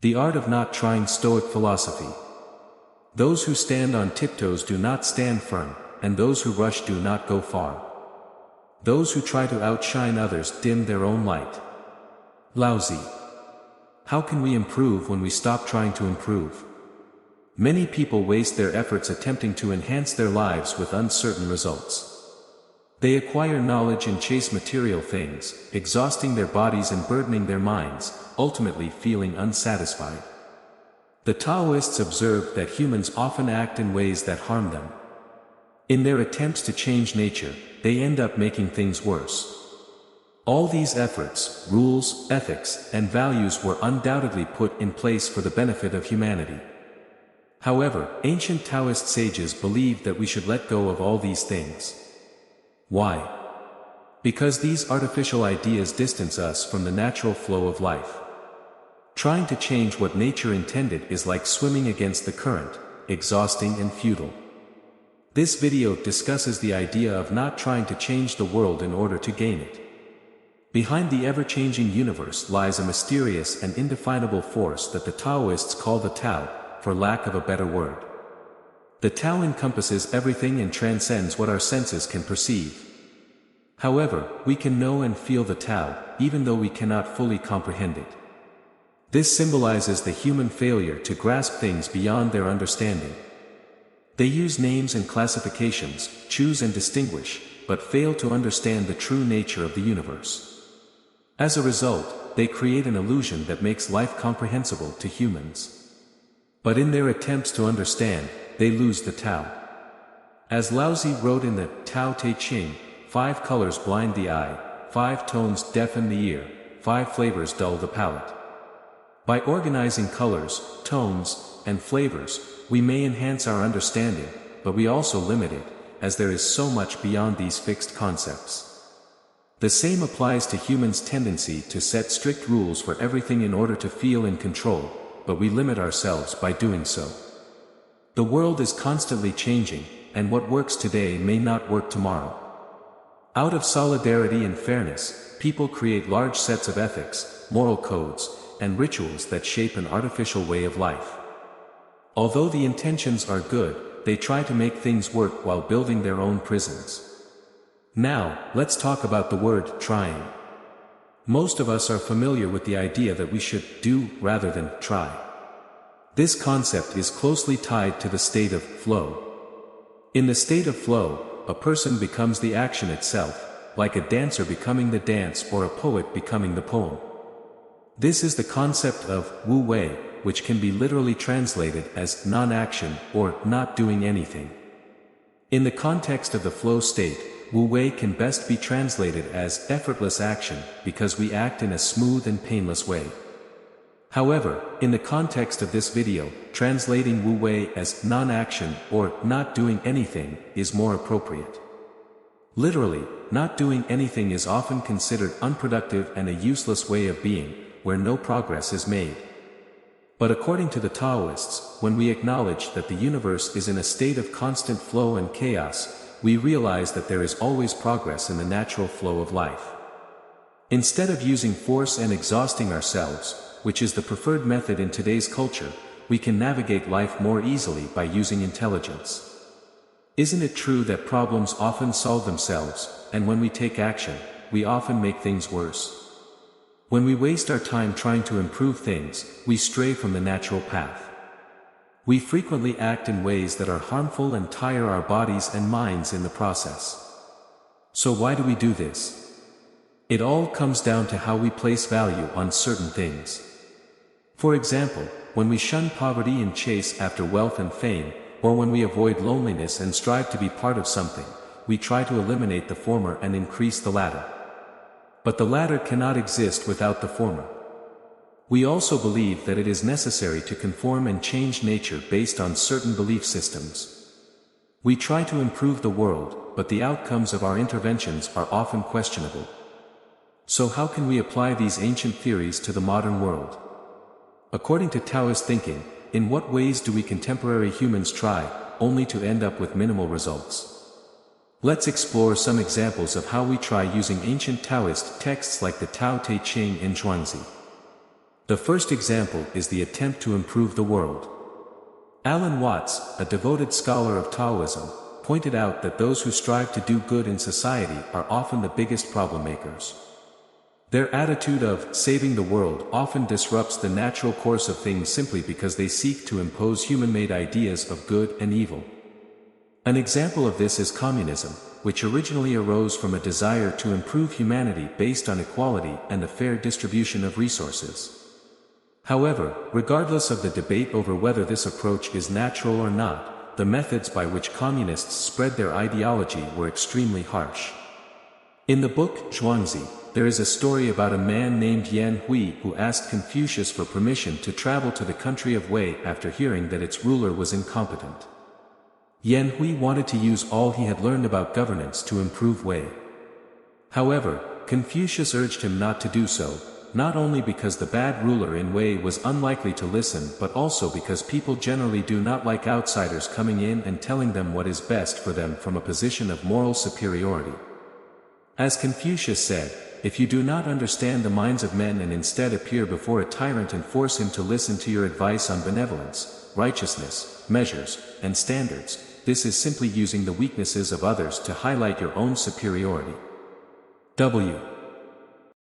The art of not trying. Stoic philosophy. Those who stand on tiptoes do not stand firm, and those who rush do not go far. Those who try to outshine others dim their own light. Lao Tzu. How can we improve when we stop trying to improve? Many people waste their efforts attempting to enhance their lives with uncertain results. They acquire knowledge and chase material things, exhausting their bodies and burdening their minds, ultimately feeling unsatisfied. The Taoists observed that humans often act in ways that harm them. In their attempts to change nature, they end up making things worse. All these efforts, rules, ethics, and values were undoubtedly put in place for the benefit of humanity. However, ancient Taoist sages believed that we should let go of all these things. Why? Because these artificial ideas distance us from the natural flow of life. Trying to change what nature intended is like swimming against the current, exhausting and futile. This video discusses the idea of not trying to change the world in order to gain it. Behind the ever-changing universe lies a mysterious and indefinable force that the Taoists call the Tao, for lack of a better word. The Tao encompasses everything and transcends what our senses can perceive. However, we can know and feel the Tao, even though we cannot fully comprehend it. This symbolizes the human failure to grasp things beyond their understanding. They use names and classifications, choose and distinguish, but fail to understand the true nature of the universe. As a result, they create an illusion that makes life comprehensible to humans. But in their attempts to understand, they lose the Tao. As Lao Tzu wrote in the Tao Te Ching, 5 colors blind the eye, 5 tones deafen the ear, 5 flavors dull the palate. By organizing colors, tones, and flavors, we may enhance our understanding, but we also limit it, as there is so much beyond these fixed concepts. The same applies to humans' tendency to set strict rules for everything in order to feel in control, but we limit ourselves by doing so. The world is constantly changing, and what works today may not work tomorrow. Out of solidarity and fairness, people create large sets of ethics, moral codes, and rituals that shape an artificial way of life. Although the intentions are good, they try to make things work while building their own prisons. Now, let's talk about the word trying. Most of us are familiar with the idea that we should do rather than try. This concept is closely tied to the state of flow. In the state of flow, a person becomes the action itself, like a dancer becoming the dance or a poet becoming the poem. This is the concept of Wu Wei, which can be literally translated as non-action or not doing anything. In the context of the flow state, Wu Wei can best be translated as effortless action because we act in a smooth and painless way. However, in the context of this video, translating Wu Wei as non-action or not doing anything is more appropriate. Literally, not doing anything is often considered unproductive and a useless way of being, where no progress is made. But according to the Taoists, when we acknowledge that the universe is in a state of constant flow and chaos, we realize that there is always progress in the natural flow of life. Instead of using force and exhausting ourselves, which is the preferred method in today's culture, we can navigate life more easily by using intelligence. Isn't it true that problems often solve themselves, and when we take action, we often make things worse? When we waste our time trying to improve things, we stray from the natural path. We frequently act in ways that are harmful and tire our bodies and minds in the process. So why do we do this? It all comes down to how we place value on certain things. For example, when we shun poverty and chase after wealth and fame, or when we avoid loneliness and strive to be part of something, we try to eliminate the former and increase the latter. But the latter cannot exist without the former. We also believe that it is necessary to conform and change nature based on certain belief systems. We try to improve the world, but the outcomes of our interventions are often questionable. So how can we apply these ancient theories to the modern world? According to Taoist thinking, in what ways do we contemporary humans try, only to end up with minimal results? Let's explore some examples of how we try using ancient Taoist texts like the Tao Te Ching and Zhuangzi. The first example is the attempt to improve the world. Alan Watts, a devoted scholar of Taoism, pointed out that those who strive to do good in society are often the biggest problem makers. Their attitude of saving the world often disrupts the natural course of things simply because they seek to impose human-made ideas of good and evil. An example of this is communism, which originally arose from a desire to improve humanity based on equality and the fair distribution of resources. However, regardless of the debate over whether this approach is natural or not, the methods by which communists spread their ideology were extremely harsh. In the book Zhuangzi, there is a story about a man named Yan Hui who asked Confucius for permission to travel to the country of Wei after hearing that its ruler was incompetent. Yan Hui wanted to use all he had learned about governance to improve Wei. However, Confucius urged him not to do so, not only because the bad ruler in Wei was unlikely to listen but also because people generally do not like outsiders coming in and telling them what is best for them from a position of moral superiority. As Confucius said, if you do not understand the minds of men and instead appear before a tyrant and force him to listen to your advice on benevolence, righteousness, measures, and standards, this is simply using the weaknesses of others to highlight your own superiority. W.